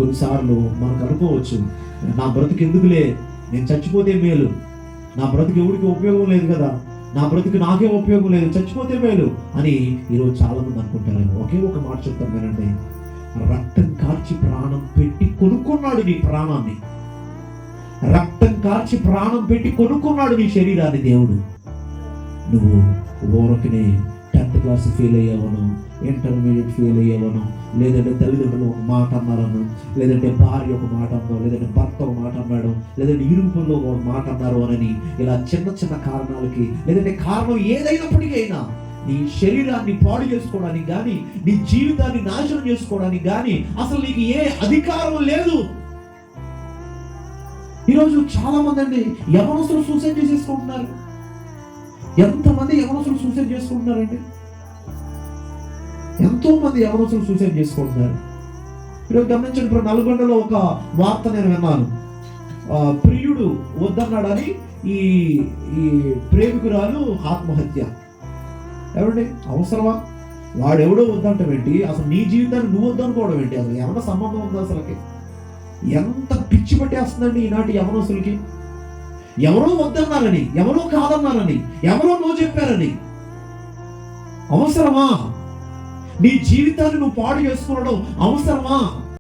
కొన్నిసార్లు మనకు అనుకోవచ్చు, నా బ్రతుకు ఎందుకులే, నేను చచ్చిపోతే మేలు, నా బ్రతుకు ఎవరికి ఉపయోగం లేదు కదా, నా బ్రతుకు నాకే ఉపయోగం లేదు, చచ్చిపోతే మేలు అని ఈరోజు చాలా మంది అనుకుంటారేమో. ఒకే ఒక మాట చెప్తాను వినండి, రక్తం కార్చి ప్రాణం పెట్టి కొనుక్కున్నాడు నీ ప్రాణాన్ని. రక్తం కార్చి ప్రాణం పెట్టి కొనుక్కున్నాడు నీ శరీరాన్ని దేవుడు. నువ్వు ఊరకనే 10th క్లాస్ ఫెయిల్ అయ్యావను, ఇంటర్మీడియట్ ఫెయిల్ అయ్యావను, లేదంటే తల్లిదండ్రులు ఒక మాట అన్నారను, లేదంటే భార్య ఒక మాట అన్నావు, లేదంటే భర్త ఒక మాట అన్నాడు, లేదంటే ఇరుపుల్లో ఒక మాట అన్నారు అని ఇలా చిన్న చిన్న కారణాలకి, లేదంటే కారణం ఏదైనప్పటికీ అయినా నీ శరీరాన్ని పాడు చేసుకోవడానికి కానీ, నీ జీవితాన్ని నాశనం చేసుకోవడానికి కానీ అసలు నీకు ఏ అధికారం లేదు. ఈరోజు చాలా మంది అండి యవనస్తులు సూసైడ్ చేసేసుకుంటున్నారు. ఎంతమంది యవనస్తులు సూసైడ్ చేసుకుంటున్నారండి? ఎంతో మంది యవనస్తులు సూసైడ్ చేసుకుంటున్నారు. ఈరోజు గమనించండి, ఇప్పుడు నల్గొండలో ఒక వార్త నేను విన్నాను. ప్రియుడు వద్దన్నాడని ఈ ప్రేమికురాలు ఆత్మహత్య. ఎవరండి? అవసరమా? వాడెవడో వద్దంటావేంటి? అసలు నీ జీవితాన్ని నువ్వు వద్దనుకోవడం ఏంటి? అసలు ఏమన్నా సంబంధం ఉందా? అసలుకి ఎంత పిచ్చి పట్టేస్తుందండి ఈనాటి యవనస్తులకి. ఎవరో వద్దన్నారని, ఎవరో కాదన్నారని, ఎవరో నో చెప్పారని అవసరమా? నీ జీవితాన్ని నువ్వు పాడు చేసుకోవడం అవసరమా?